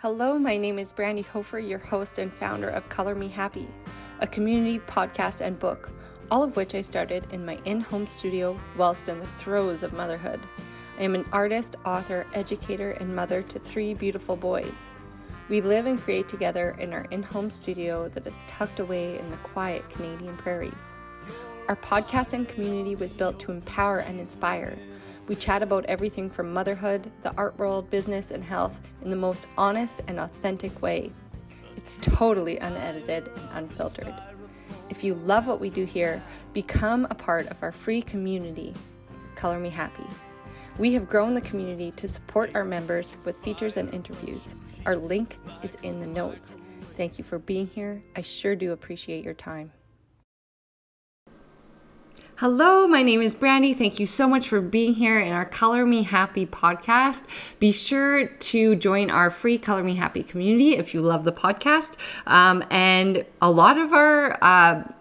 Hello, my name is Brandy Hofer, your host and founder of Color Me Happy, a community podcast and book, all of which I started in my in-home studio whilst in the throes of motherhood. I am an artist, author, educator, and mother to 3 beautiful boys. We live and create together in our in-home studio that is tucked away in the quiet Canadian prairies. Our podcast and community was built to empower and inspire. We chat about everything from motherhood, the art world, business, and health in the most honest and authentic way. It's totally unedited and unfiltered. If you love what we do here, become a part of our free community, Color Me Happy. We have grown the community to support our members with features and interviews. Our link is in the notes. Thank you for being here. I sure do appreciate your time. Hello, my name is Brandy. Thank you so much for being here in our Color Me Happy podcast. Be sure to join our free Color Me Happy community if you love the podcast. And a lot of our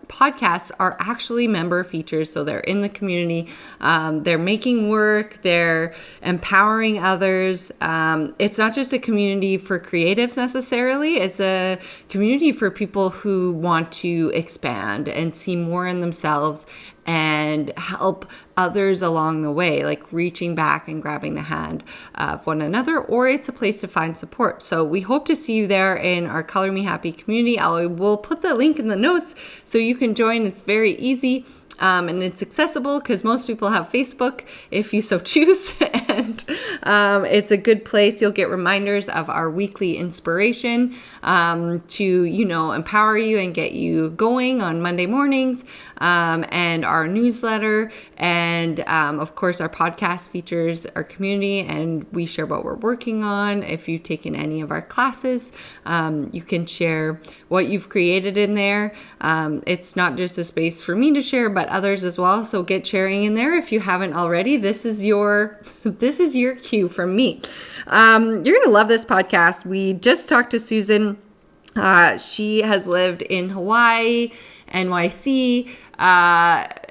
podcasts are actually member features, so they're in the community. They're making work, they're empowering others. It's not just a community for creatives necessarily, it's a community for people who want to expand and see more in themselves and help others along the way, like reaching back and grabbing the hand of one another, or it's a place to find support. So we hope to see you there in our Color Me Happy community. I will put the link in the notes so you can join. It's very easy. And it's accessible because most people have Facebook if you so choose. And it's a good place. You'll get reminders of our weekly inspiration to, empower you and get you going on Monday mornings, and our newsletter. And of course, our podcast features our community and we share what we're working on. If you've taken any of our classes, you can share what you've created in there. It's not just a space for me to share, but others as well. So get sharing in there if you haven't already. This is your cue from me. You're gonna love this podcast. We just talked to Susan. She has lived in Hawaii, NYC,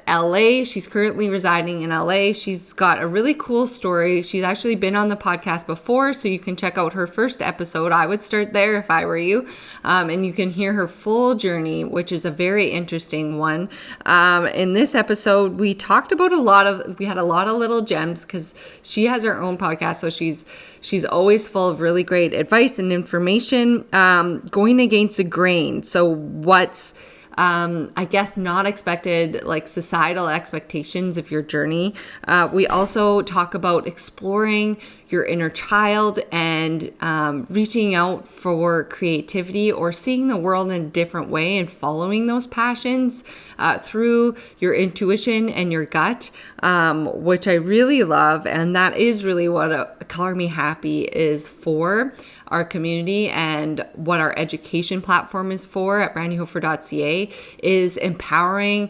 LA. She's currently residing in LA. She's got a really cool story. She's actually been on the podcast before, so you can check out her first episode. I would start there if I were you. And you can hear her full journey, which is a very interesting one. In this episode, we talked about we had a lot of little gems because she has her own podcast. So she's always full of really great advice and information, going against the grain. So what's I guess not expected, like societal expectations of your journey. We also talk about exploring your inner child and reaching out for creativity or seeing the world in a different way and following those passions through your intuition and your gut, which I really love. And that is really what Color Me Happy is for. Our community and what our education platform is for at brandyhofer.ca is empowering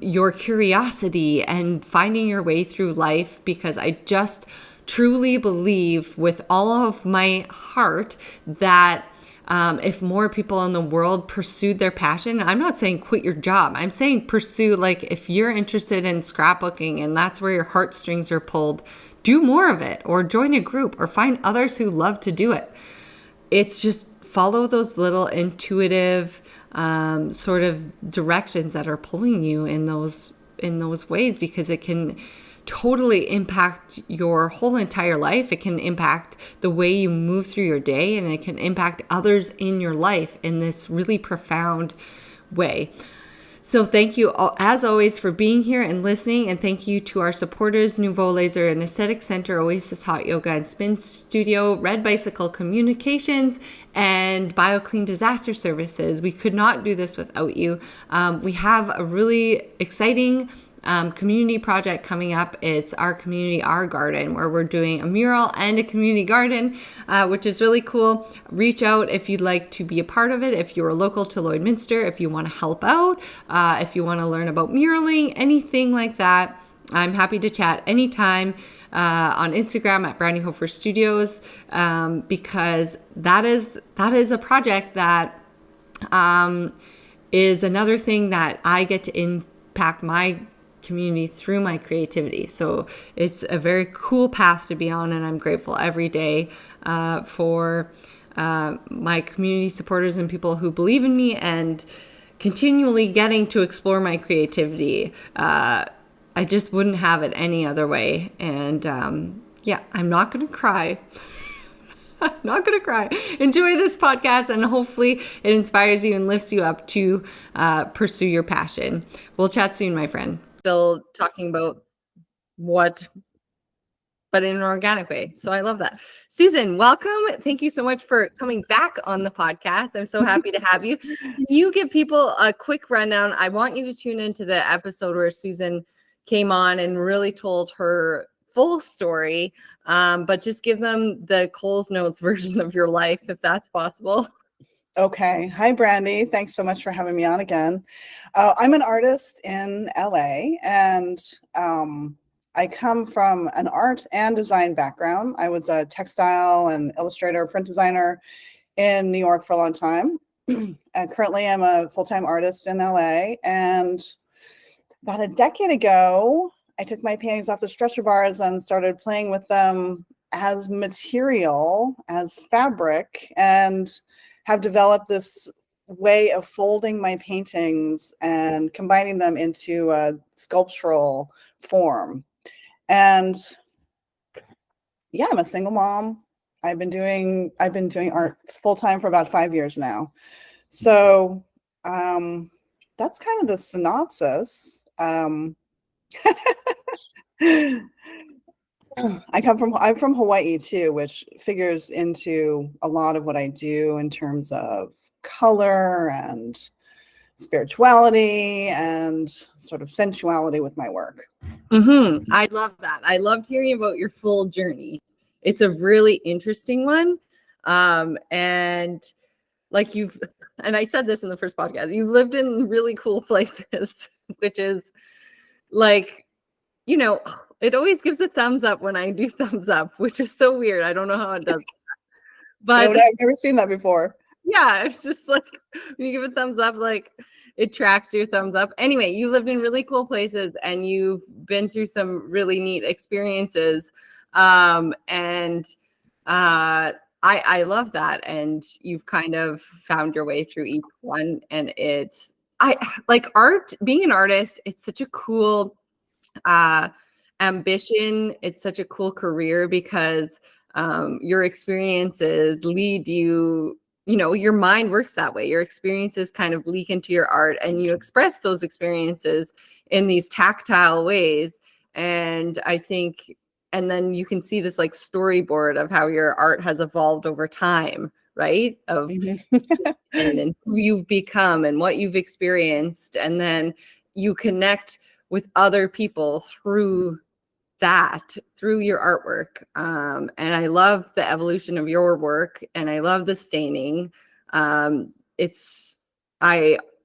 your curiosity and finding your way through life, because I just truly believe with all of my heart that if more people in the world pursued their passion, I'm not saying quit your job. I'm saying pursue, like if you're interested in scrapbooking and that's where your heartstrings are pulled, do more of it, or join a group, or find others who love to do it. It's just follow those little intuitive sort of directions that are pulling you in those ways, because it can totally impact your whole entire life. It can impact the way you move through your day, and it can impact others in your life in this really profound way. So thank you, as always, for being here and listening. And thank you to our supporters, Nouveau Laser and Aesthetic Center, Oasis Hot Yoga and Spin Studio, Red Bicycle Communications, and BioClean Disaster Services. We could not do this without you. We have a really exciting community project coming up. It's our community, our garden, where we're doing a mural and a community garden, which is really cool. Reach out if you'd like to be a part of it. If you're local to Lloydminster, if you want to help out, if you want to learn about muraling, anything like that, I'm happy to chat anytime on Instagram at Brandy Hofer Studios, because that is a project that is another thing that I get to impact my community through my creativity. So it's a very cool path to be on, and I'm grateful every day for my community supporters and people who believe in me and continually getting to explore my creativity. I just wouldn't have it any other way. And yeah, I'm not going to cry. I'm not going to cry. Enjoy this podcast, and hopefully it inspires you and lifts you up to pursue your passion. We'll chat soon, my friend. Still talking about what, but in an organic way. So I love that. Susan, welcome. Thank you so much for coming back on the podcast. I'm so happy to have you. Can you give people a quick rundown? I want you to tune into the episode where Susan came on and really told her full story, but just give them the Coles Notes version of your life, if that's possible. Okay. Hi, Brandy. Thanks so much for having me on again. I'm an artist in LA, and I come from an art and design background. I was a textile and illustrator, print designer in New York for a long time. Currently, I'm a full-time artist in LA, and about a decade ago, I took my paintings off the stretcher bars and started playing with them as material, as fabric, and have developed this way of folding my paintings and combining them into a sculptural form. And yeah, I'm a single mom. I've been doing art full time for about 5 years now. So that's kind of the synopsis. I'm from Hawaii too, which figures into a lot of what I do in terms of color and spirituality and sort of sensuality with my work. I love that. I loved hearing about your full journey. It's a really interesting one. And like and I said this in the first podcast, you've lived in really cool places, which is like, it always gives a thumbs up when I do thumbs up, which is so weird. I don't know how it does. But I've never seen that before. Yeah, it's just like when you give a thumbs up, like it tracks your thumbs up. Anyway, you lived in really cool places and you've been through some really neat experiences. I love that. And you've kind of found your way through each one. And I like art, being an artist, it's such a cool ambition. It's such a cool career because your experiences lead you, your mind works that way. Your experiences kind of leak into your art and you express those experiences in these tactile ways. And I think, and then you can see this like storyboard of how your art has evolved over time, right? Of and who you've become and what you've experienced. And then you connect with other people through your artwork. And I love the evolution of your work and I love the staining.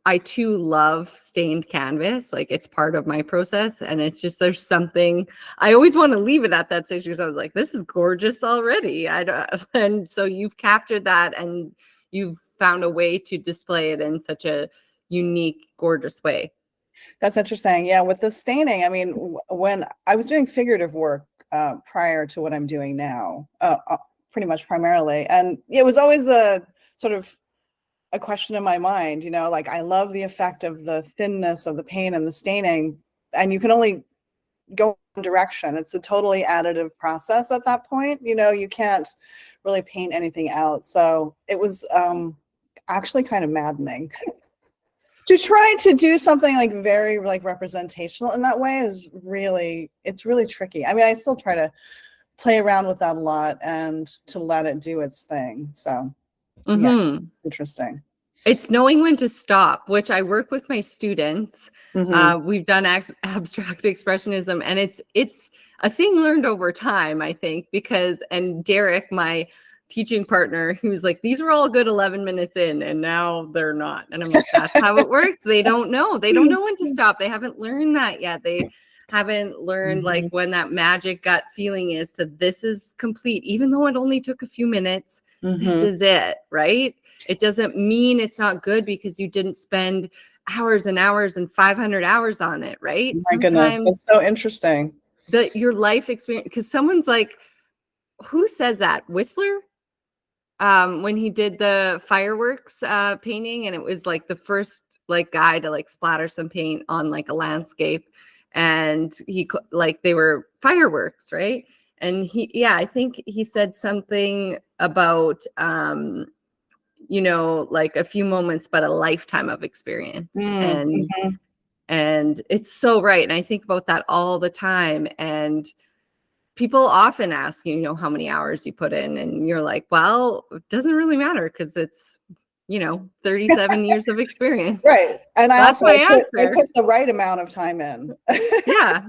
I too love stained canvas. Like it's part of my process. And it's just, there's something, I always want to leave it at that stage because I was like, this is gorgeous already. And so you've captured that and you've found a way to display it in such a unique, gorgeous way. That's interesting. Yeah, with the staining, I mean, when I was doing figurative work prior to what I'm doing now, pretty much primarily, and it was always a sort of a question in my mind, like I love the effect of the thinness of the paint and the staining, and you can only go one direction. It's a totally additive process at that point. You can't really paint anything out. So it was actually kind of maddening. To try to do something like very like representational in that way it's really tricky. I mean, I still try to play around with that a lot and to let it do its thing. So yeah, interesting. It's knowing when to stop, which I work with my students. We've done abstract expressionism, and it's a thing learned over time, I think, and Derek, my teaching partner, he was like, these were all good 11 minutes in and now they're not. And I'm like, that's how it works. They don't know when to stop. They haven't learned that yet. They haven't learned like when that magic gut feeling is to this is complete, even though it only took a few minutes, this is it, right? It doesn't mean it's not good because you didn't spend hours and hours and 500 hours on it, right? My goodness, that's Sometimes so interesting. your life experience, because someone's like, who says that? Whistler? When he did the fireworks painting, and it was like the first like guy to like splatter some paint on like a landscape, and he like they were fireworks, right? And I think he said something about like a few moments but a lifetime of experience. Mm-hmm. And it's so right, and I think about that all the time. And people often ask, how many hours you put in, and you're like, well, it doesn't really matter because it's 37 years of experience. Right. And I That's also my I answer. put the right amount of time in. Yeah,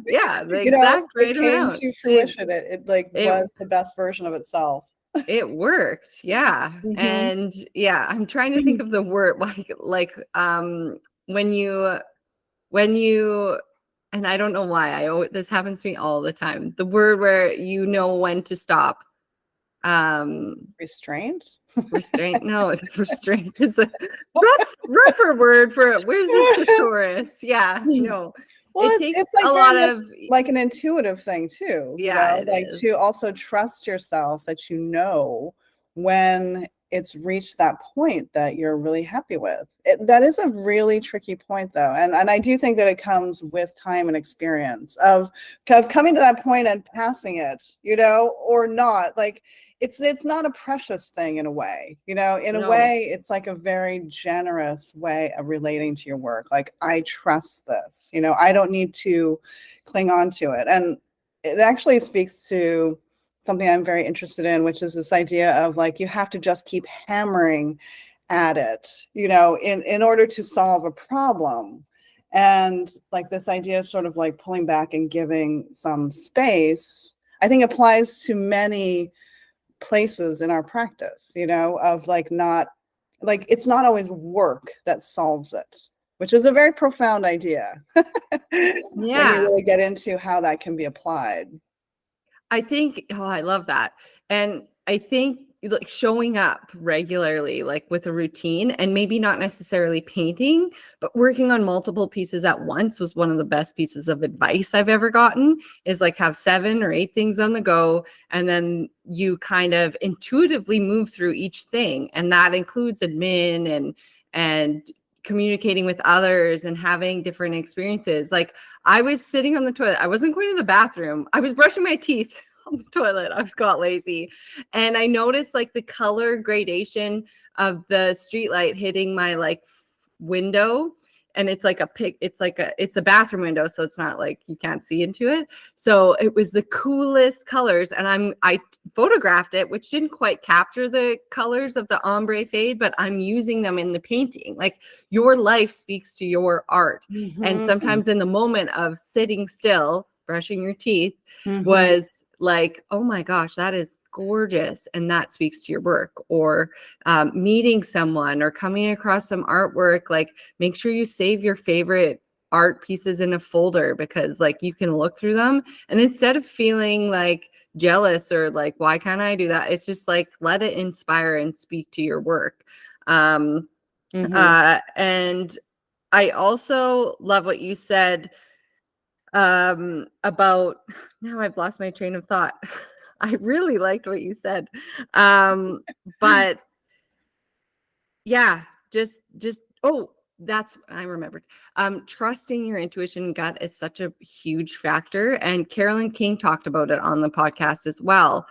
the exact It right came amount. to fruition. It like It was the best version of itself. it worked. Yeah. Mm-hmm. And yeah, I'm trying to think of the word, when you and I don't know why this happens to me all the time. The word where you know when to stop. Restraint. Restraint. No, restraint is a rougher word for it. Where's the thesaurus? Yeah, no. Well, It it's takes like a very lot much of, like an intuitive thing too, yeah, it like is. to also trust yourself that when it's reached that point that you're really happy with. That is a really tricky point though. And I do think that it comes with time and experience of coming to that point and passing it, or not. Like it's not a precious thing in a way, in a No. way, it's like a very generous way of relating to your work. Like, I trust this, I don't need to cling on to it. And it actually speaks to something I'm very interested in, which is this idea of like, you have to just keep hammering at it, in order to solve a problem. And like this idea of sort of like pulling back and giving some space, I think applies to many places in our practice, of like not like it's not always work that solves it, which is a very profound idea when you Yeah. really get into how that can be applied. I think, I love that. And I think like showing up regularly, like with a routine, and maybe not necessarily painting, but working on multiple pieces at once was one of the best pieces of advice I've ever gotten, is like have 7 or 8 things on the go. And then you kind of intuitively move through each thing. And that includes admin and communicating with others and having different experiences. Like, I was sitting on the toilet. I wasn't going to the bathroom. I was brushing my teeth on the toilet. I was got lazy. And I noticed like the color gradation of the street light hitting my like window. And it's like it's a bathroom window. So it's not like you can't see into it. So it was the coolest colors. And I photographed it, which didn't quite capture the colors of the ombre fade, but I'm using them in the painting. Like, your life speaks to your art. Mm-hmm. And sometimes in the moment of sitting still, brushing your teeth, Mm-hmm. was like, oh my gosh, that is gorgeous. And that speaks to your work. Or meeting someone or coming across some artwork, like make sure you save your favorite art pieces in a folder, because like you can look through them. And instead of feeling like jealous or like, why can't I do that? It's just like, let it inspire and speak to your work. And I also love what you said about, now I've lost my train of thought. I really liked what you said. But yeah, just oh, that's, I remembered. Trusting your intuition and gut is such a huge factor. And Carolyn King talked about it on the podcast as well.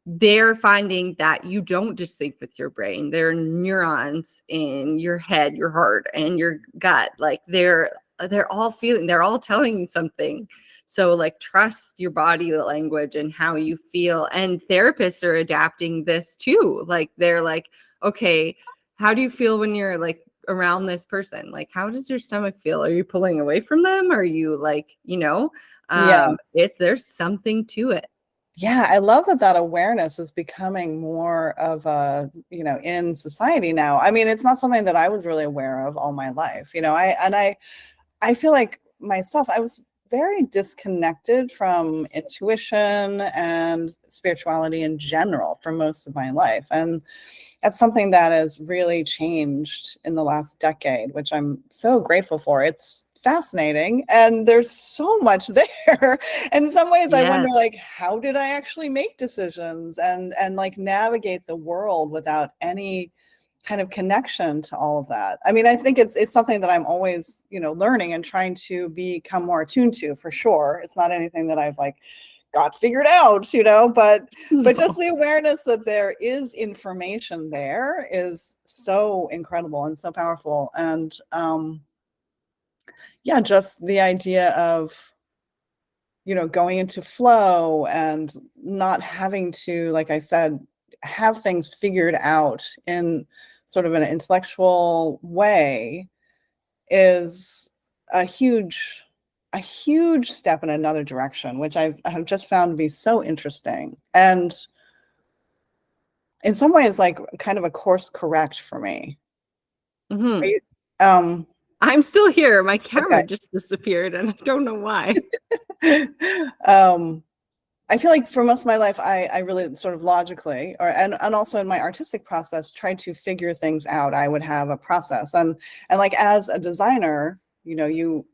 They're finding that you don't just think with your brain. There are neurons in your head, your heart, and your gut. Like they're all feeling, they're all telling you something. So like, trust your body language and how you feel. And therapists are adapting this too. Like, they're like, okay, how do you feel when you're like around this person? Like, how does your stomach feel? Are you pulling away from them? Are you like, Yeah. There's something to it. Yeah, I love that awareness is becoming more of a, in society now. I mean, it's not something that I was really aware of all my life. I feel like myself, I was very disconnected from intuition and spirituality in general for most of my life. And that's something that has really changed in the last decade, which I'm so grateful for. It's fascinating and there's so much there. And in some ways I wonder, Yes. like, how did I actually make decisions and like navigate the world without any kind of connection to all of that? I mean, I think it's something that I'm always, learning and trying to become more attuned to, for sure. It's not anything that I've like got figured out, but just No. the awareness that there is information there is so incredible and so powerful. And yeah, just the idea of, going into flow and not having to, like I said, have things figured out in sort of an intellectual way is a huge a huge step in another direction, which I have just found to be so interesting. And in some ways, like kind of a course correct for me. Are Hmm. you, um, I'm still here. My okay. camera just disappeared and I don't know why. um, I feel like for most of my life, I really sort of logically, and also in my artistic process, tried to figure things out. I would have a process, and like as a designer, you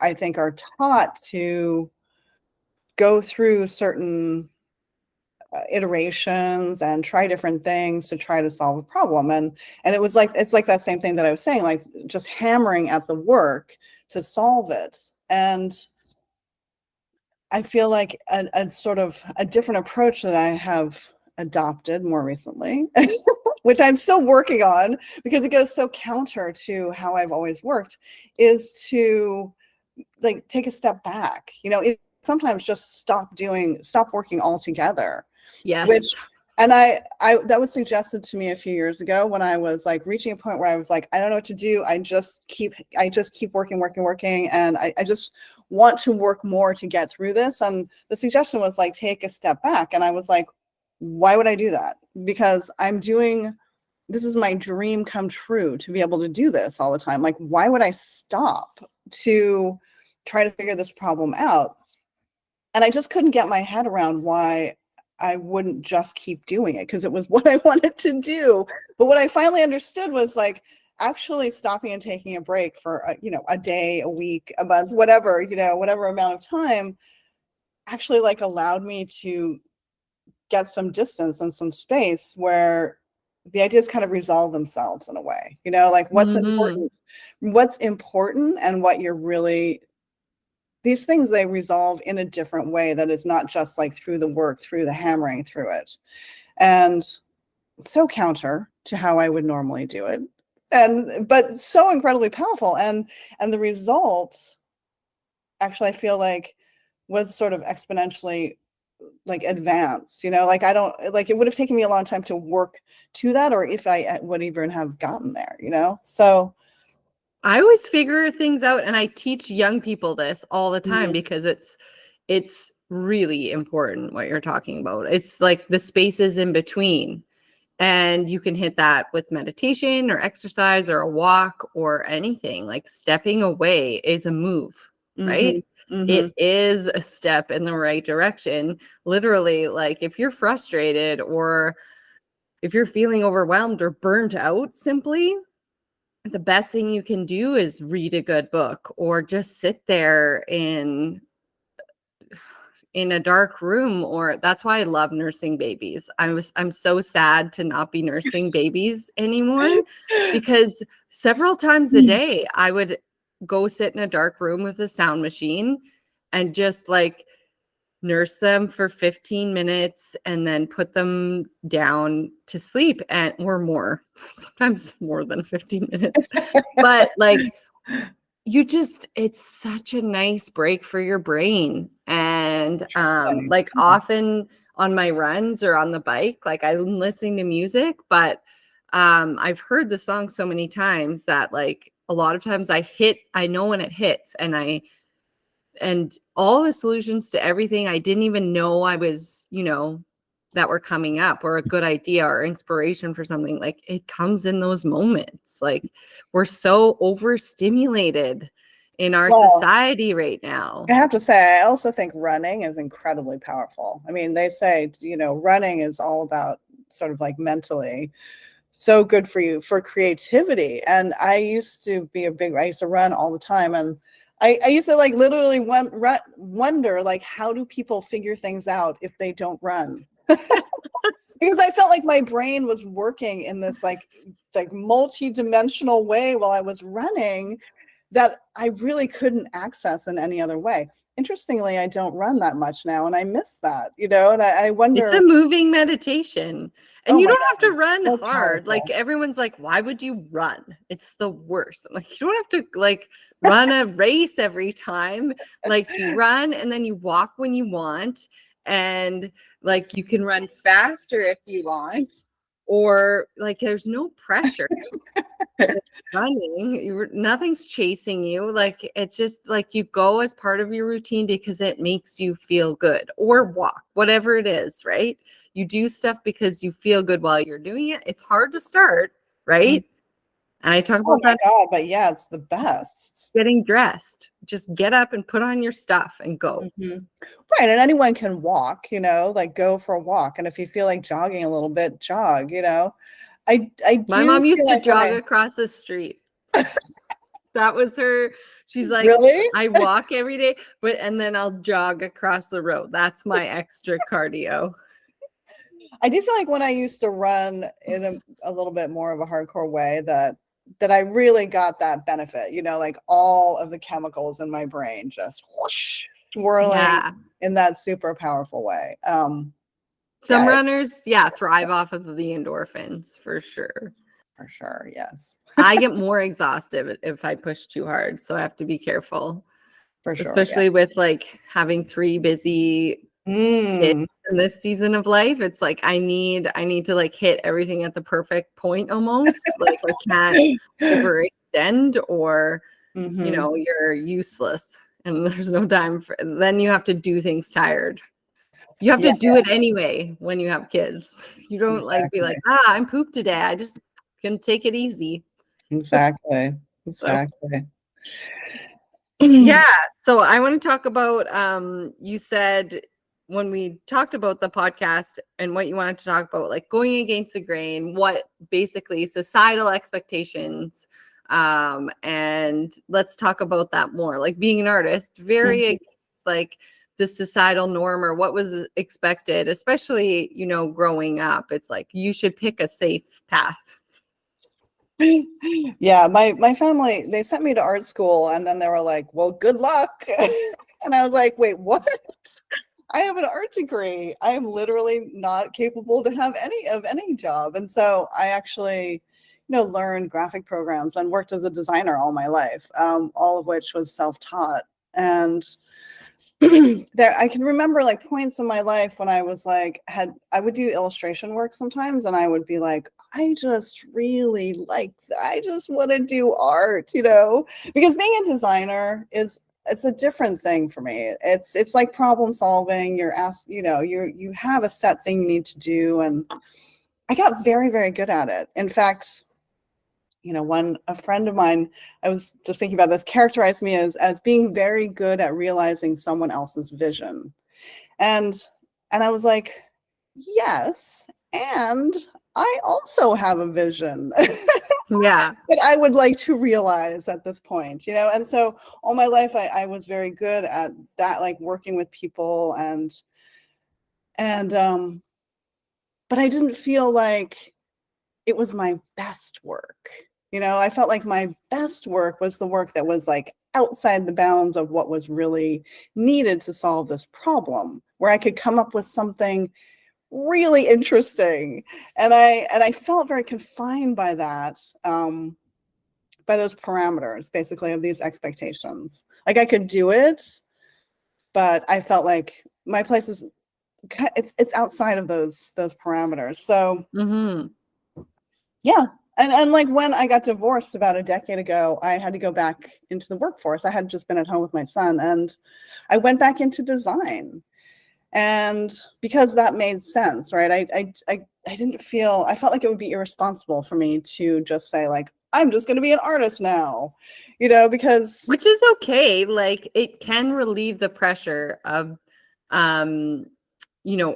I think are taught to go through certain iterations and try different things to try to solve a problem. And it's like that same thing that I was saying, like just hammering at the work to solve it. And I feel like a sort of a different approach that I have adopted more recently, which I'm still working on because it goes so counter to how I've always worked, is to like take a step back. Sometimes just stop working altogether, which, Yes. and I that was suggested to me a few years ago when I was like reaching a point where I was like, I don't know what to do. I just keep working, and I just want to work more to get through this. And the suggestion was like, take a step back. And I was like, why would I do that? Because this is my dream come true to be able to do this all the time. Like, why would I stop to try to figure this problem out? And I just couldn't get my head around why I wouldn't just keep doing it because it was what I wanted to do. But what I finally understood was like actually stopping and taking a break for a day, a week, a month, whatever amount of time actually like allowed me to get some distance and some space where the ideas kind of resolve themselves in a way, like Hmm. what's important and what you're really, these things, they resolve in a different way that is not just like through the work, through the hammering through it. And so counter to how I would normally do it. But so incredibly powerful. And the result actually I feel like was sort of exponentially like advanced, like I don't like it would have taken me a long time to work to that, or if I would even have gotten there, so I always figure things out and I teach young people this all the time mhm, because it's really important what you're talking about. It's like the spaces in between. And you can hit that with meditation or exercise or a walk or anything. Like stepping away is a move, right? mhm, It mhm. is a step in the right direction. Literally, like if you're frustrated or if you're feeling overwhelmed or burnt out, simply the best thing you can do is read a good book or just sit there in a dark room. Or that's why I love nursing babies. I'm so sad to not be nursing babies anymore because several times a day I would go sit in a dark room with a sound machine and just like nurse them for 15 minutes and then put them down to sleep and or more, sometimes more than 15 minutes. But like it's such a nice break for your brain. And Interesting. like Yeah. often on my runs or on the bike, like I'm listening to music, but I've heard the song so many times that like a lot of times I know when it hits, and all the solutions to everything I didn't even know I was, that were coming up, or a good idea or inspiration for something, like it comes in those moments. Like we're so overstimulated in our Well, society right now. I have to say, I also think running is incredibly powerful. I mean, they say, running is all about sort of like mentally so good for you for creativity. And I used to run all the time. And I used to like literally wonder, like, how do people figure things out if they don't run? Because I felt like my brain was working in this like multi-dimensional way while I was running that I really couldn't access in any other way. Interestingly, I don't run that much now, and I miss that, and I It's a wonder, moving meditation. And oh you my don't have to God, run so hard. Like powerful. everyone's like, why would you run? It's the worst. I'm like, you don't have to like run a race every time. Like you run and then you walk when you want. And like you can run faster if you want, or like there's no pressure running. Nothing's chasing you. Like it's just like you go as part of your routine because it makes you feel good, or walk, whatever it is, right? You do stuff because you feel good while you're doing it. It's hard to start, Mm. right? And I talk Oh about my that. God, but yeah, it's the best. Getting dressed, just get up and put on your stuff and go. Mhm. Right, and anyone can walk, like go for a walk, and if you feel like jogging a little bit, jog. I My do mom feel used to like when jog across the street. That was her. She's like, really? I walk every day, and then I'll jog across the road. That's my extra cardio. I do feel like when I used to run in a little bit more of a hardcore way that I really got that benefit, like all of the chemicals in my brain just whoosh, swirling Yeah. in that super powerful way. Some Yeah, runners, thrive off of the endorphins for sure. for sure. Yes. I get more exhausted if I push too hard, so I have to be careful, For sure. Yeah. especially with like having 3 busy kids Mm, in this season of life. It's like I need to like hit everything at the perfect point almost. Like I can't overextend or hmm. you're useless and there's no time for then you have to do things tired. You have Yeah, to do it anyway when you have kids. You don't like be like, exactly. I'm pooped today. I just can take it easy. Exactly. So Exactly. yeah. So I want to talk about you said when we talked about the podcast and what you wanted to talk about, like going against the grain, what basically societal expectations. And let's talk about that more. Like being an artist, very Mhm. against like the societal norm or what was expected, especially, growing up. It's like you should pick a safe path. Yeah, my family, they sent me to art school and then they were like, "Well, good luck." And I was like, "Wait, what? I have an art degree. I am literally not capable to have any job." And so I actually, learned graphic programs and worked as a designer all my life, all of which was self-taught. And there I can remember like points in my life when I was like I would do illustration work sometimes and I would be like, I just want to do art, because being a designer it's a different thing for me. It's like problem solving. You're asked, you have a set thing you need to do, and I got very, very good at it. In fact, when a friend of mine, I was just thinking about this, characterized me as being very good at realizing someone else's vision. And I was like, yes, and I also have a vision Yeah. that I would like to realize at this point, And so all my life I was very good at that, like working with people and but I didn't feel like it was my best work. I felt like my best work was the work that was like outside the bounds of what was really needed to solve this problem, where I could come up with something really interesting. And I felt very confined by that, by those parameters, basically, of these expectations. Like I could do it, but I felt like my place is it's outside of those parameters. So Mm-hmm. yeah. And like when I got divorced about a decade ago, I had to go back into the workforce. I had just been at home with my son and I went back into design. And because that made sense, right? I didn't feel, I felt like it would be irresponsible for me to just say like, I'm just going to be an artist now. because Which is okay. Like it can relieve the pressure of um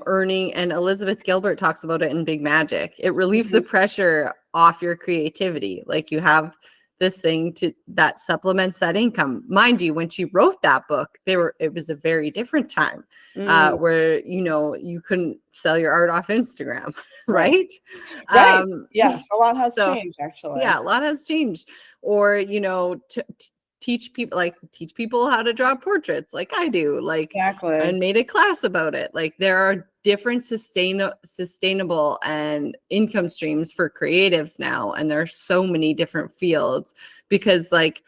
earning, and Elizabeth Gilbert talks about it in Big Magic. It relieves the Mhm. pressure off your creativity. Like you have this thing that supplements that income. Mind you, when she wrote that book, it was a very different time Mm, where you couldn't sell your art off Instagram, right. right? Right. Um, Yes, a lot has so changed yeah, actually. a lot has changed. Or teach people how to draw portraits like I do, like, Exactly. and made a class about it. Like there are different sustainable and income streams for creatives now, and there are so many different fields, because like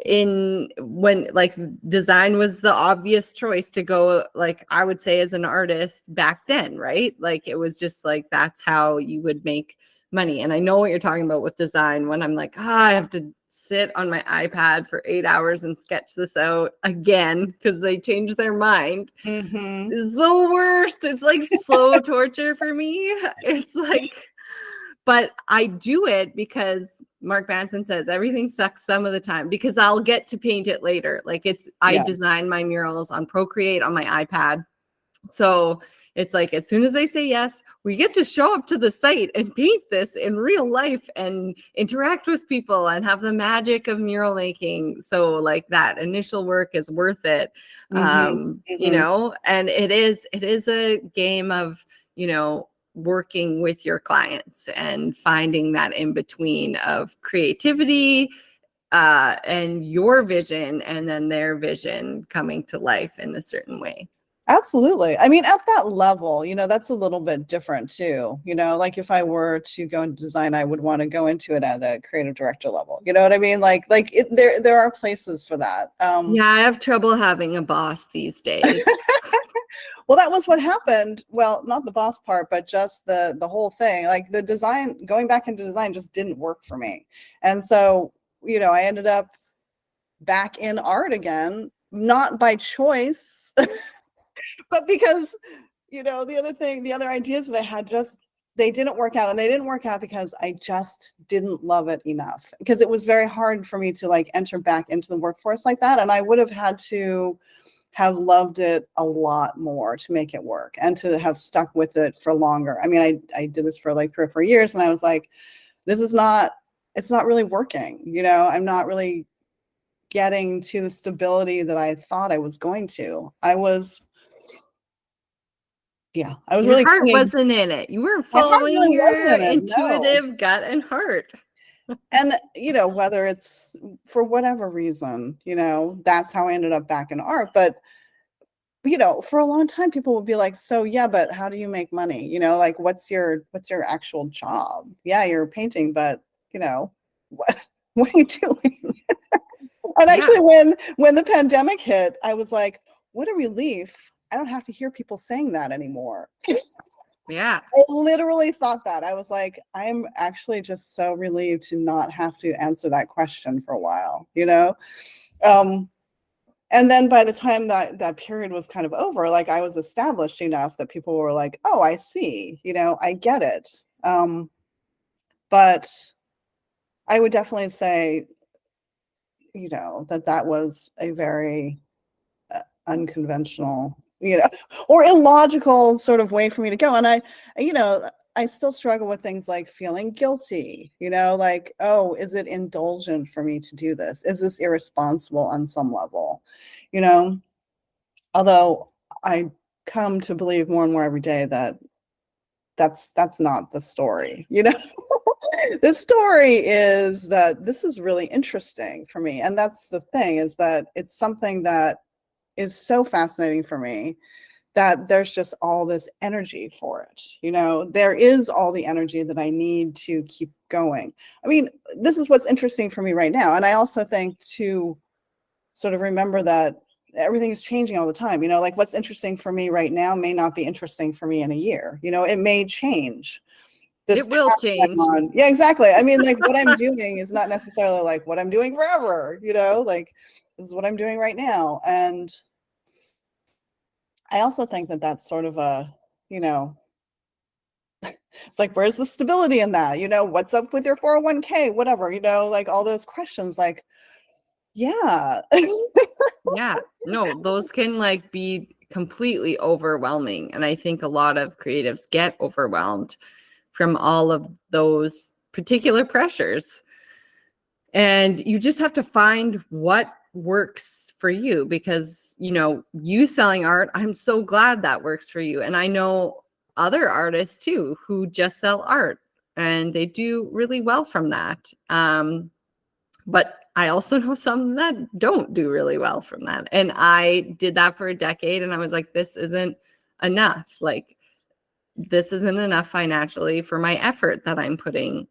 in when like design was the obvious choice to go, like I would say, as an artist back then, right? Like it was just like that's how you would make money. And I know what you're talking about with design, when I'm like, I have to sit on my iPad for 8 hours and sketch this out again because they changed their mind, Hmm. is the worst. It's like slow torture for me. It's like, but I do it because Mark Manson says everything sucks some of the time, because I'll get to paint it later. Like I Yeah. design my murals on Procreate on my iPad. So it's like, as soon as they say yes, we get to show up to the site and paint this in real life and interact with people and have the magic of mural making. So like that initial work is worth it. Hmm. Hmm. And it is a game of, working with your clients and finding that in between of creativity and your vision, and then their vision coming to life in a certain way. Absolutely. I mean, at that level, that's a little bit different too. Like if I were to go into design, I would want to go into it at a creative director level. You know what I mean? There are places for that. Yeah, I have trouble having a boss these days. Well, that was what happened. Well, not the boss part, but just the whole thing. Like the design, going back into design just didn't work for me. And so, I ended up back in art again, not by choice, but because, the other ideas that I had just they didn't work out, and they didn't work out because I just didn't love it enough, because it was very hard for me to like enter back into the workforce like that, and I would have had to have loved it a lot more to make it work and to have stuck with it for longer. I mean, I did this for like 3 or 4 years, and I was like, it's not really working. I'm not really getting to the stability that I thought I was going to. I was Your really heart clinging. wasn't in it. You were My heart following really wasn't your in it. No. intuitive gut and heart. And, whether it's for whatever reason, that's how I ended up back in art. But for a long time, people would be like, so yeah, but how do you make money? Like what's your actual job? Yeah, you're painting, but what what are you doing? And Yeah. actually when the pandemic hit, I was like, what a relief. I don't have to hear people saying that anymore. Yeah. I literally thought that. I was like, I'm actually just so relieved to not have to answer that question for a while. Um, and then by the time that period was kind of over, like I was established enough that people were like, oh, I see, I get it. But I would definitely say, that was a very unconventional, or illogical sort of way for me to go. And I still struggle with things like feeling guilty, like, oh, is it indulgent for me to do this? Is this irresponsible on some level? You know, Although I come to believe more and more every day that that's not the story. The story is that this is really interesting for me. And that's the thing, is that it's something that is so fascinating for me, that there's just all this energy for it. There is all the energy that I need to keep going. I mean, this is what's interesting for me right now. And I also think to sort of remember that everything is changing all the time. Like what's interesting for me right now may not be interesting for me in a year. It may change. This It will path I'm change. on. Yeah, exactly. I mean, like what I'm doing is not necessarily like what I'm doing forever, like this is what I'm doing right now. And I also think that that's sort of you know, it's like, where's the stability in that? What's up with your 401k, whatever, like all those questions, like, Yeah. Yeah. No, those can like be completely overwhelming. And I think a lot of creatives get overwhelmed from all of those particular pressures. And you just have to find what works for you because, you know, you selling art, I'm so glad that works for you. And I know other artists too who just sell art and they do really well from that. But I also know some that don't do really well from that. And I did that for a decade and I was like, this isn't enough. Like, this isn't enough financially for my effort that I'm putting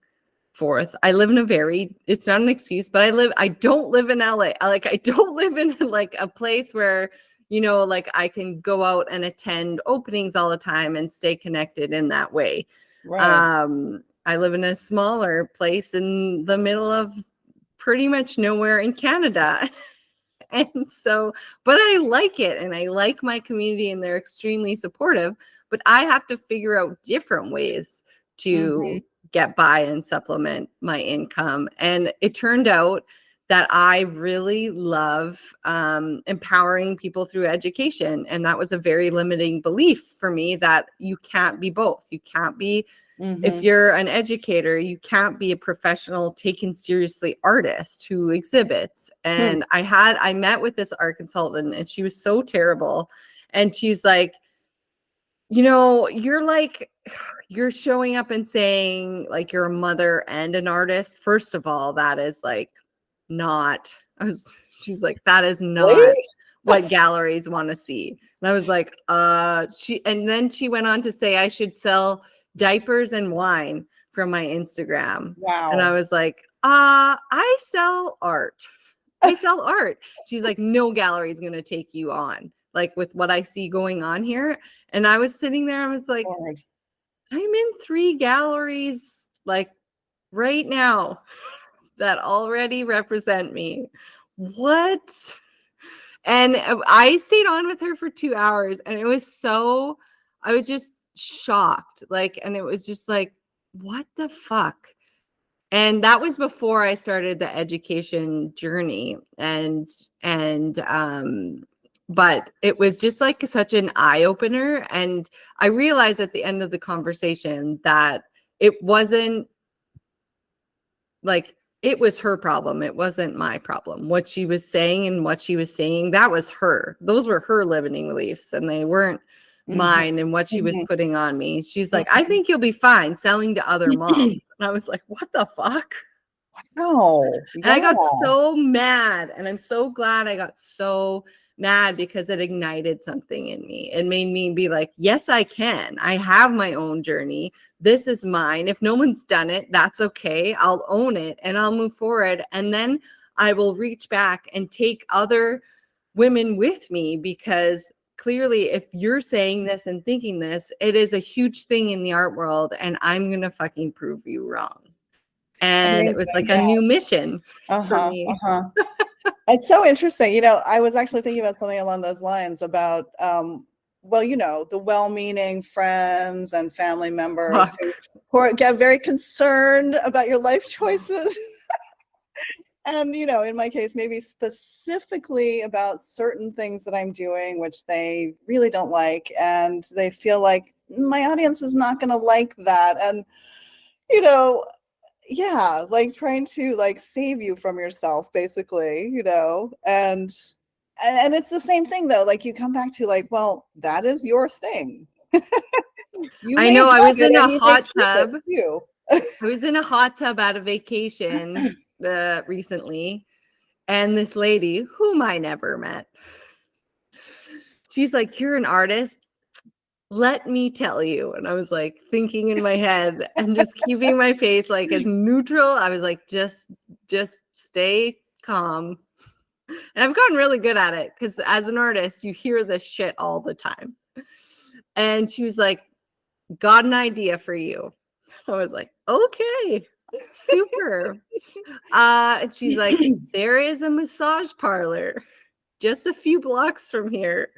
forth. I live in a very, it's not an excuse, but I don't live in LA. I don't live in like a place where, you know, like I can go out and attend openings all the time and stay connected in that way. Right. I live in a smaller place in the middle of pretty much nowhere in Canada. And so, but I like it and I like my community and they're extremely supportive, but I have to figure out different ways to get by and supplement my income. And it turned out that I really love empowering people through education. And that was a very limiting belief for me that you can't be both. You can't be if you're an educator, you can't be a professional, taken seriously artist who exhibits. And I met with this art consultant and she was so terrible. And she's like, you know, you're showing up and saying like you're a mother and an artist. First of all, that is like not, she's like, that is not Really? what galleries want to see. And I was like, and then she went on to say I should sell diapers and wine from my Instagram. And I Wow. was like, I sell art. I sell art. She's like, no gallery is going to take you on, like with what I see going on here. And I was sitting there, I was like, Lord. I'm in 3 galleries like right now that already represent me. What? And I stayed on with her for 2 hours and it was so, I was just shocked. Like, and it was just like, what the fuck? And that was before I started the education journey. But it was just like such an eye opener. And I realized at the end of the conversation that it wasn't like it was her problem. It wasn't my problem. What she was saying and what she was saying, that was her. Those were her limiting beliefs and they weren't mine and what she was putting on me. She's like, I think you'll be fine selling to other moms. And I was like, what the fuck? Oh, And I yeah. got so mad. And I'm so glad I got so mad because it ignited something in me. It made me be like, yes, I can. I have my own journey. This is mine. If no one's done it, that's okay. I'll own it and I'll move forward. And then I will reach back and take other women with me because clearly if you're saying this and thinking this, it is a huge thing in the art world and I'm going to fucking prove you wrong. And it was Amazing. like a Yeah. new mission for Uh-huh. me. Uh-huh. It's so interesting. You know, I was actually thinking about something along those lines about, well, you know, the well-meaning friends and family members Fuck. who get very concerned about your life choices. And, you know, in my case, maybe specifically about certain things that I'm doing, which they really don't like. And they feel like my audience is not going to like that. And, you know, yeah, like trying to like save you from yourself, basically, you know, and it's the same thing though. Like you come back to like, well, that is your thing. You I may know I love was it in and a you may hot keep it tub. too. I was in a hot tub at a vacation recently. And this lady, whom I never met, she's like, you're an artist. Let me tell you. And I was like thinking in my head and just keeping my face like as neutral. I was like, just stay calm. And I've gotten really good at it because as an artist, you hear this shit all the time. And she was like, got an idea for you. I was like, okay, super. And she's like, there is a massage parlor just a few blocks from here.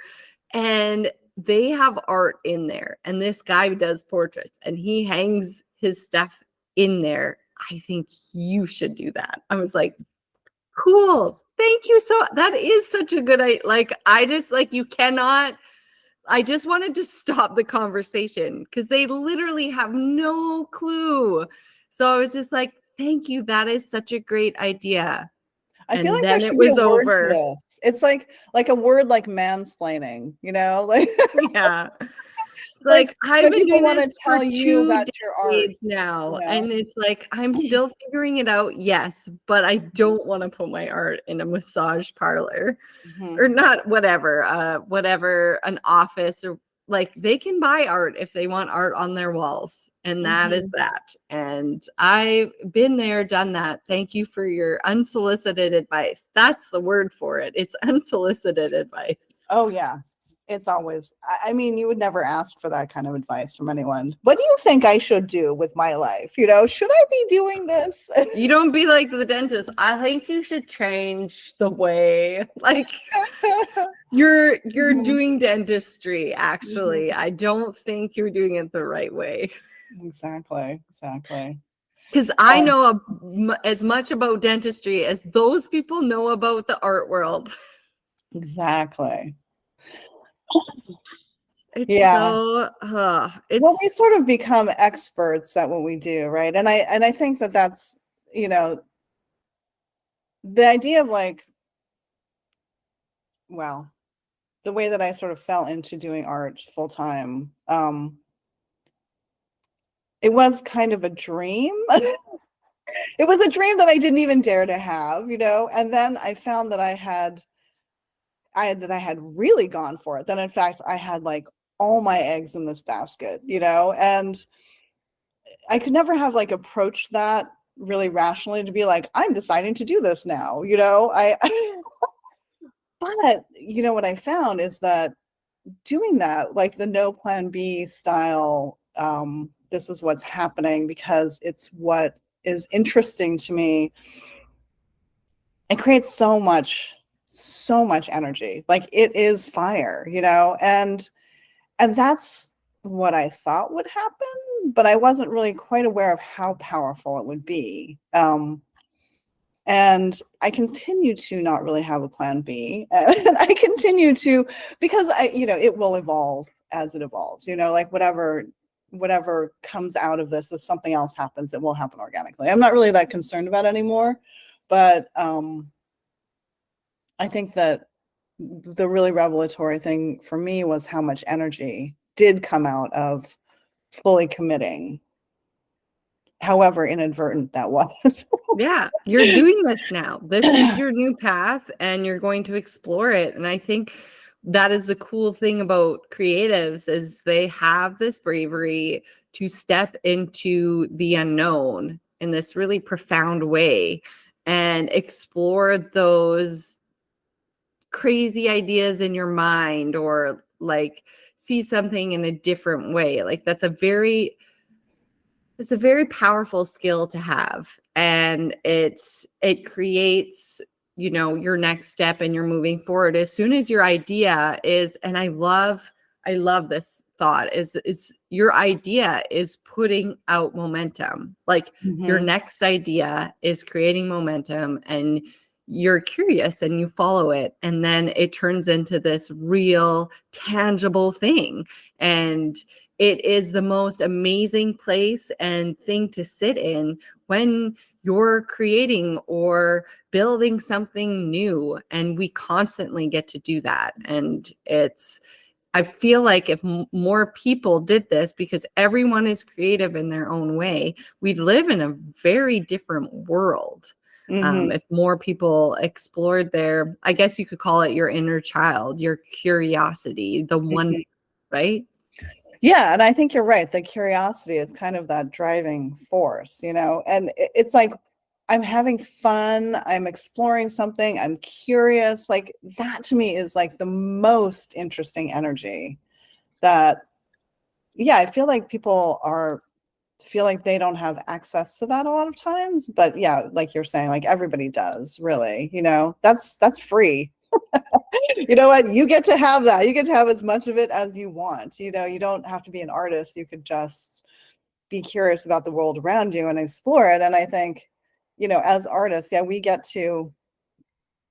And they have art in there. And this guy does portraits and he hangs his stuff in there. I think you should do that. I was like, cool. Thank you. So that is such a good idea. Like, I just like, you cannot, I just wanted to stop the conversation because they literally have no clue. So I was just like, thank you. That is such a great idea. I feel And like there then it should be a was word for over. this. It's like a word like mansplaining, you know, like Yeah. like Like, I've when been people doing want this to for tell you 2 about your art, decades now, you know. and it's like, I'm still figuring it out, yes, but I don't wanna put my art in a massage parlor, Mhm. or not whatever, an office, or like, they can buy art if they want art on their walls, and that is Mhm. that, and I've been there, done that. Thank you for your unsolicited advice. That's the word for it. It's unsolicited advice. Oh yeah. It's always, I mean, you would never ask for that kind of advice from anyone. What do you think I should do with my life? You know, should I be doing this? You don't be like the dentist. I think you should change the way, like, you're Mhm. doing dentistry, actually. Mhm. I don't think you're doing it the right way. Exactly. Exactly. Because I Um, know as much about dentistry as those people know about the art world. exactly. It's Yeah. so, Well, we it's, sort of become experts at what we do, right? And I think that that's, you know, the idea of like, well, the way that I sort of fell into doing art full time, it was kind of a dream. It was a dream that I didn't even dare to have, you know. And then I found that I had really gone for it. That in fact I had like all my eggs in this basket, you know, and I could never have like approached that really rationally to be like, I'm deciding to do this now, you know. I but you know what I found is that doing that, like the no plan B style, this is what's happening because it's what is interesting to me. It creates so much energy. Like it is fire, you know, and that's what I thought would happen, but I wasn't really quite aware of how powerful it would be. And I continue to not really have a plan B. And I continue to, because you know, it will evolve as it evolves, you know, like whatever comes out of this, if something else happens, it will happen organically. I'm not really that concerned about it anymore, but I think that the really revelatory thing for me was how much energy did come out of fully committing, however inadvertent that was. yeah, you're doing this now. This is your new path and you're going to explore it. And I think that is the cool thing about creatives is they have this bravery to step into the unknown in this really profound way and explore those crazy ideas in your mind, or like see something in a different way. Like it's a very powerful skill to have, and it creates, your next step, and you're moving forward as soon as your idea is, and I love this thought, is your idea is putting out momentum. Like your Mhm. next idea is creating momentum, and you're curious and you follow it, and then it turns into this real tangible thing. And it is the most amazing place and thing to sit in when you're creating or building something new. And we constantly get to do that. And I feel like if more people did this, because everyone is creative in their own way, we'd live in a very different world. Mhm. If more people explored I guess you could call it your inner child, your curiosity, the one, Mhm. right? Yeah, and I think you're right. The curiosity is kind of that driving force, you know, and it's like I'm having fun, I'm exploring something, I'm curious. Like that to me is like the most interesting energy that, yeah, I feel like people feel like they don't have access to that a lot of times. But yeah, like you're saying, like everybody does, really, you know, that's free. You know what? You get to have that. You get to have as much of it as you want. You know, you don't have to be an artist. You could just be curious about the world around you and explore it. And I think, you know, as artists, yeah, we get to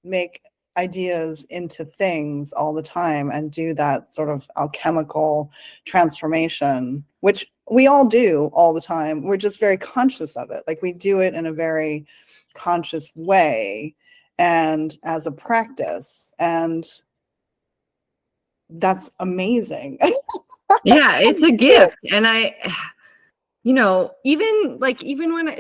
make ideas into things all the time and do that sort of alchemical transformation, which we all do all the time. We're just very conscious of it. Like we do it in a very conscious way and as a practice. And that's amazing. Yeah, it's a gift. And even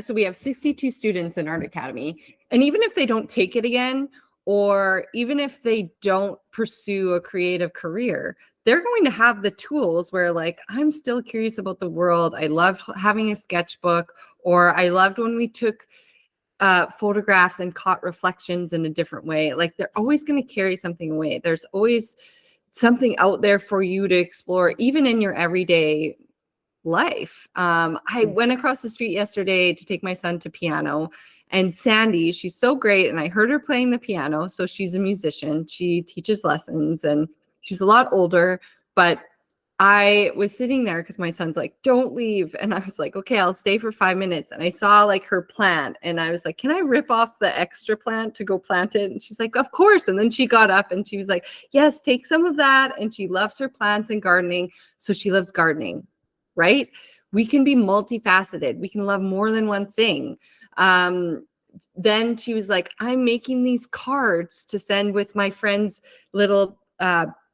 so we have 62 students in Art Academy, and even if they don't take it again, or even if they don't pursue a creative career, they're going to have the tools where like, I'm still curious about the world. I loved having a sketchbook, or I loved when we took photographs and caught reflections in a different way. Like they're always going to carry something away. There's always something out there for you to explore, even in your everyday life. I went across the street yesterday to take my son to piano, and Sandy, she's so great. And I heard her playing the piano. So she's a musician. She teaches lessons and she's a lot older, but I was sitting there because my son's like, don't leave. And I was like, okay, I'll stay for 5 minutes. And I saw like her plant and I was like, can I rip off the extra plant to go plant it? And she's like, of course. And then she got up and she was like, yes, take some of that. And she loves her plants and gardening. So she loves gardening, right? We can be multifaceted. We can love more than one thing. Then she was like, I'm making these cards to send with my friend's little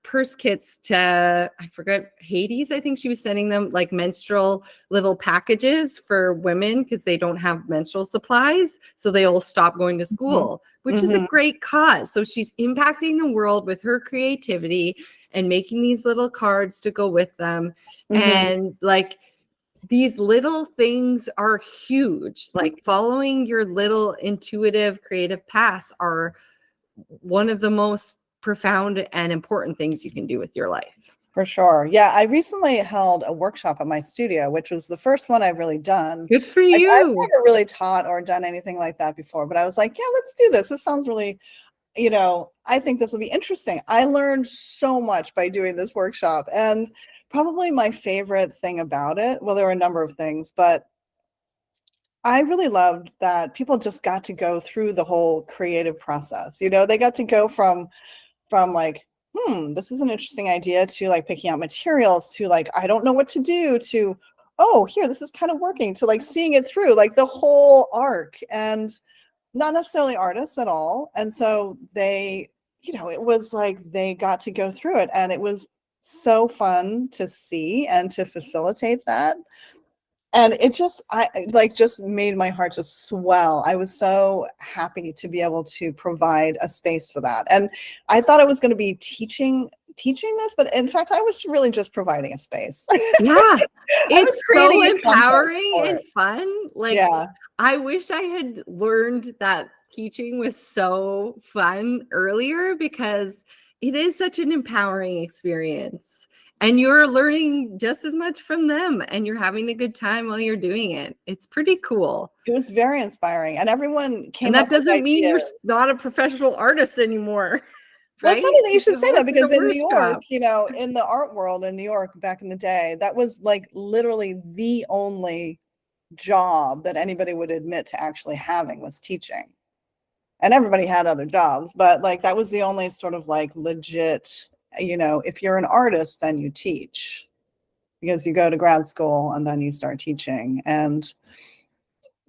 purse kits to, I forget, Hades. I think she was sending them like menstrual little packages for women because they don't have menstrual supplies. So they all stop going to school, which is a great cause. So she's impacting the world with her creativity and making these little cards to go with them. And like, these little things are huge. Like following your little intuitive creative paths are one of the most profound and important things you can do with your life. For sure. Yeah, I recently held a workshop at my studio, which was the first one I've really done. Good for Like, you. I've never really taught or done anything like that before, but I was like, yeah, let's do this. This sounds really, I think this will be interesting. I learned so much by doing this workshop, and probably my favorite thing about it, well, there were a number of things, but I really loved that people just got to go through the whole creative process. They got to go from like, this is an interesting idea, to like picking out materials, to like, I don't know what to do, to, oh, here, this is kind of working, to like seeing it through, like the whole arc, and not necessarily artists at all. And so they, it was like they got to go through it, and it was so fun to see and to facilitate that. And it just made my heart just swell. I was so happy to be able to provide a space for that. And I thought I was going to be teaching this, but in fact, I was really just providing a space. Yeah. It's so empowering and fun. Like, yeah. I wish I had learned that teaching was so fun earlier, because it is such an empowering experience. And you're learning just as much from them, and you're having a good time while you're doing it. It's pretty cool. It was very inspiring, and everyone came. And that doesn't mean you're not a professional artist anymore. Well, right? It's funny that you should say that, because in New York, in the art world in New York back in the day, that was like literally the only job that anybody would admit to actually having, was teaching. And everybody had other jobs, but like that was the only sort of like legit, if you're an artist, then you teach, because you go to grad school and then you start teaching. And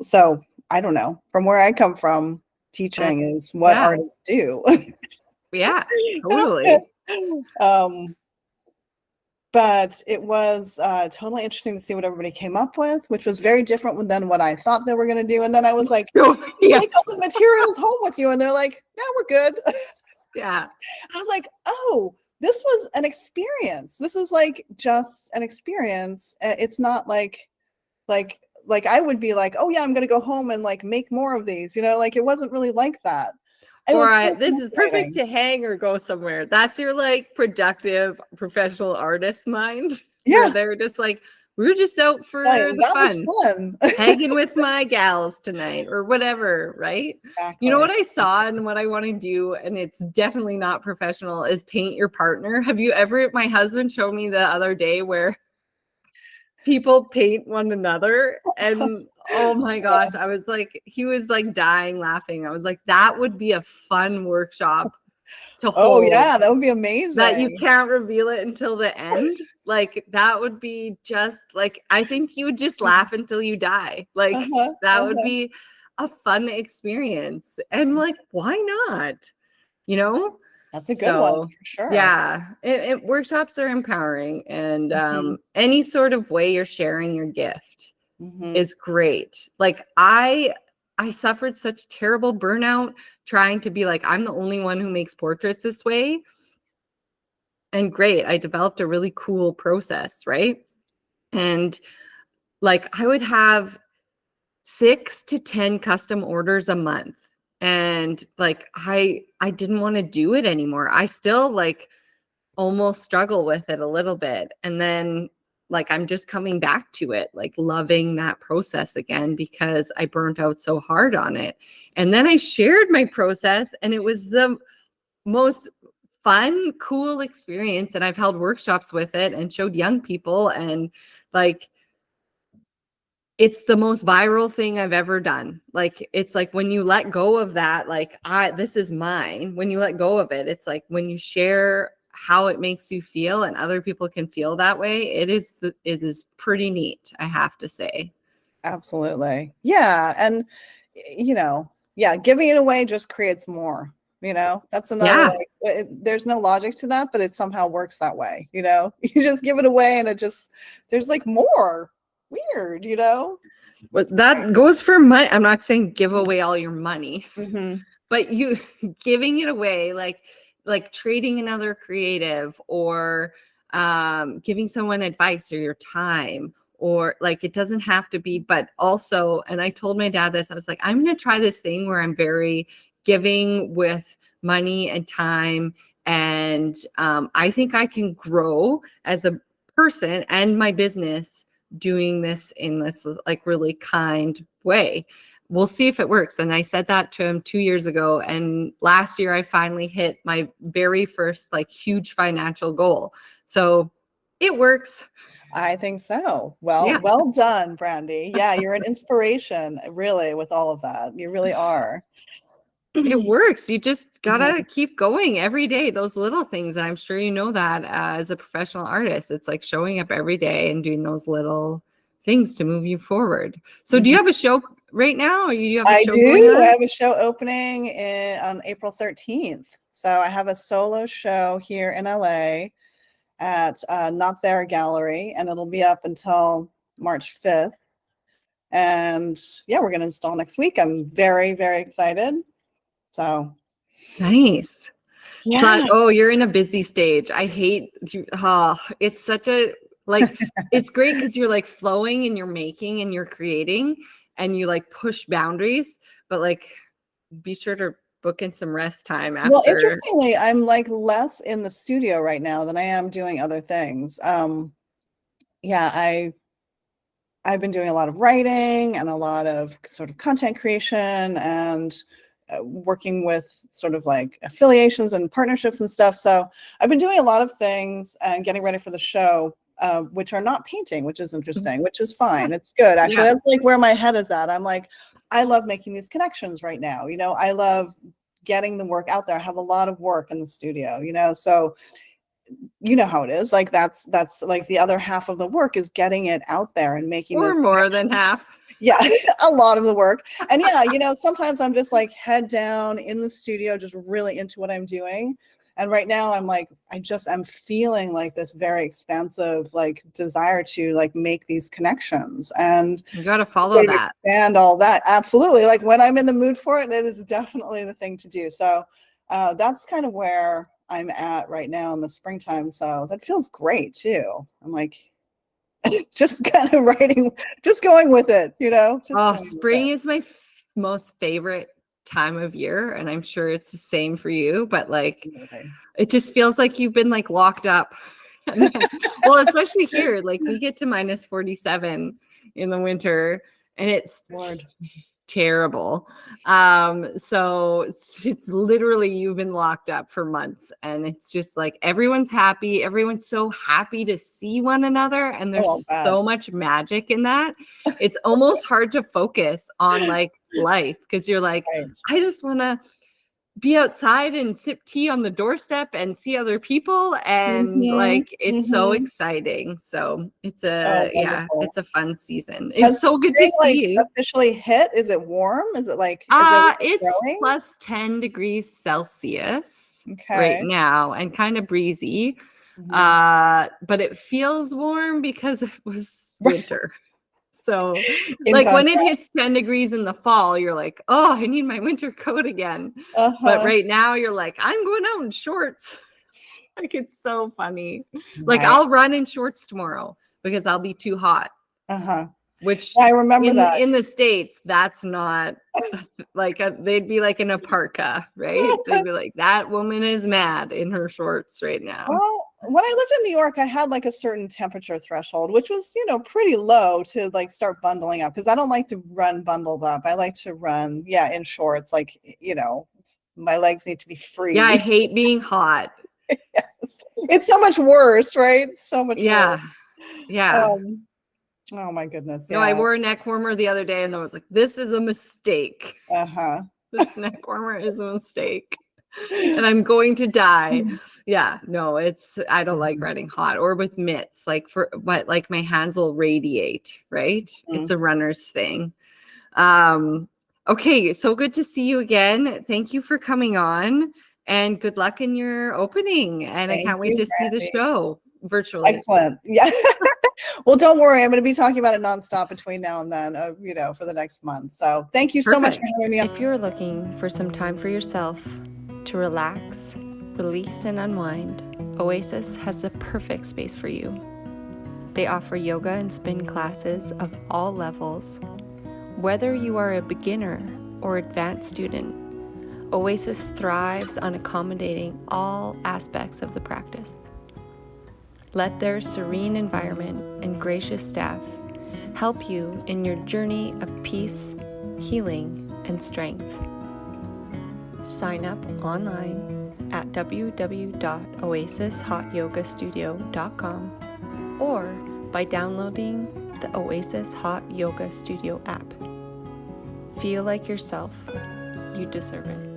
so I don't know, from where I come from, teaching is what artists do. Yeah, totally. But it was totally interesting to see what everybody came up with, which was very different than what I thought they were going to do. And then I was like, yes. Take all the materials home with you. And they're like, no, we're good. Yeah. I was like, oh, this was an experience. This is like just an experience. It's not like I would be like, oh yeah, I'm going to go home and like make more of these, like it wasn't really like that. Or this is perfect to hang or go somewhere. That's your like productive professional artist mind. Yeah. They're just like, we're just out for the fun. Hanging with my gals tonight or whatever, right? Exactly. You know what I saw and what I want to do, and it's definitely not professional, is paint your partner. Have you ever, my husband showed me the other day where people paint one another. And oh my gosh, I was like, he was like dying laughing. I was like, that would be a fun workshop to Oh hold. yeah, that would be That you amazing. can't reveal it until the end. Like that would be just like, I think you would just laugh until you die. Like Uh-huh, that would uh-huh. be a fun experience. And like, why not? You know? That's a good one So for sure. yeah, workshops are empowering, and Mm-hmm. any sort of way you're sharing your gift Mm-hmm. is great. Like I suffered such terrible burnout trying to be like, I'm the only one who makes portraits this way. And great, I developed a really cool process, right? And like I would have 6 to 10 custom orders a month. And like I didn't want to do it anymore. I still like almost struggle with it a little bit. And then like I'm just coming back to it, like loving that process again because I burnt out so hard on it. And then I shared my process and it was the most fun, cool experience. And I've held workshops with it and showed young people, and like it's the most viral thing I've ever done. Like it's like when you let go of that, like this is mine. When you let go of it, it's like when you share how it makes you feel and other people can feel that way, it is pretty neat, I have to say. Absolutely. Yeah. And, yeah, giving it away just creates more, that's another, Yeah. like, there's no logic to that, but it somehow works that way, you just give it away and there's like more weird. But that goes for money. I'm not saying give away all your money, Mm-hmm. but you giving it away, like trading another creative, or giving someone advice or your time, or like it doesn't have to be, but also, and I told my dad this, I was like, I'm going to try this thing where I'm very giving with money and time. And I think I can grow as a person and my business doing this in this like really kind way. We'll see if it works. And I said that to him 2 years ago. And last year I finally hit my very first like huge financial goal. So it works. I think so. Well, Yeah, well done, Brandy. Yeah, you're an inspiration, really, with all of that. You really are. it works. You just gotta Mhm. keep going every day, those little things. And I'm sure you know that as a professional artist, it's like showing up every day and doing those little things to move you forward. So do you Mhm. have a show right now, or you have a I show going do. I on? have a show opening on April 13th. So I have a solo show here in LA at Not There Gallery, and it'll be up until March 5th. And yeah, we're going to install next week. I'm very, very excited. So Nice. So, yeah, oh, you're in a busy stage. I hate you. Oh, it's such a like, it's great because you're like flowing and you're making and you're creating and you like push boundaries, but like be sure to book in some rest time well, after. interestingly, I'm like less in the studio right now than I am doing other things. Yeah, I've been doing a lot of writing and a lot of sort of content creation and working with sort of like affiliations and partnerships and stuff. So I've been doing a lot of things and getting ready for the show, which are not painting, which is interesting, which is fine. It's good. Actually, Yeah. that's like where my head is at. I'm like, I love making these connections right now. I love getting the work out there. I have a lot of work in the studio, so you know how it is. Like that's like the other half of the work is getting it out there and making Or those more than connections. half. Yeah, a lot of the work. And yeah, sometimes I'm just like head down in the studio, just really into what I'm doing. And right now I'm like, I'm feeling like this very expansive like desire to like make these connections and You got to follow sort of that. expand all that. Absolutely. Like when I'm in the mood for it, it is definitely the thing to do. So that's kind of where I'm at right now in the springtime. So that feels great too. I'm like, just kind of writing, just going with it, just Oh, going with it. spring is my most favorite time of year. And I'm sure it's the same for you, but like Absolutely. it just feels like you've been like locked up. And then, well, especially here, like we get to minus 47 in the winter and it's Lord. terrible. So it's literally, you've been locked up for months, and it's just like everyone's happy. Everyone's so happy to see one another, and Oh, there's gosh. so much magic in that. It's almost hard to focus on like life, because you're like, Right. I just want to be outside and sip tea on the doorstep and see other people, and like it's so exciting. So it's Oh, yeah, wonderful. it's a fun season. Has It's so good to spring, see like, you. officially hit? Is it warm? Is it It's growing? plus 10 degrees Celsius right Okay. now, and kind of breezy. Mhm. But it feels warm because it was winter. So In like when it contrast. hits 10 degrees in the fall, you're like, oh, I need my winter coat again. But Uh-huh. right now you're like, I'm going out in shorts. Like, it's so funny. Like, Right. I'll run in shorts tomorrow because I'll be too hot, Uh-huh. which Yeah, I remember in that. in the States, that's not like they'd be like in a parka, right? They'd be like, that woman is mad in her shorts right now. Well, when I lived in New York, I had like a certain temperature threshold, which was, pretty low to like start bundling up, because I don't like to run bundled up. I like to run, yeah, in shorts. Like, my legs need to be Yeah, I free. hate being hot. Yes. It's so much worse, right? So much Yeah, worse. yeah. Um, oh my goodness, No, I yeah. wore a neck warmer the other day, and I was like, this is a mistake. Uh-huh. This neck warmer is a mistake. And I'm going to die. Yeah, no, I don't like Mhm. running hot or with mitts, but like my hands will radiate, right? It's Mhm. a runner's thing. Um, okay, so good to see you again. Thank you for coming on, and good luck in your opening. And I Thank can't wait you, to see the Brandy. show virtually. Excellent. Yeah. Well, don't worry. I'm going to be talking about it nonstop between now and then, for the next month. So thank you so much for Perfect. having me on. If you're looking for some time for yourself to relax, release, and unwind, Oasis has the perfect space for you. They offer yoga and spin classes of all levels. Whether you are a beginner or advanced student, Oasis thrives on accommodating all aspects of the practice. Let their serene environment and gracious staff help you in your journey of peace, healing, and strength. Sign up online at www.oasishotyogastudio.com or by downloading the Oasis Hot Yoga Studio app. Feel like yourself. You deserve it.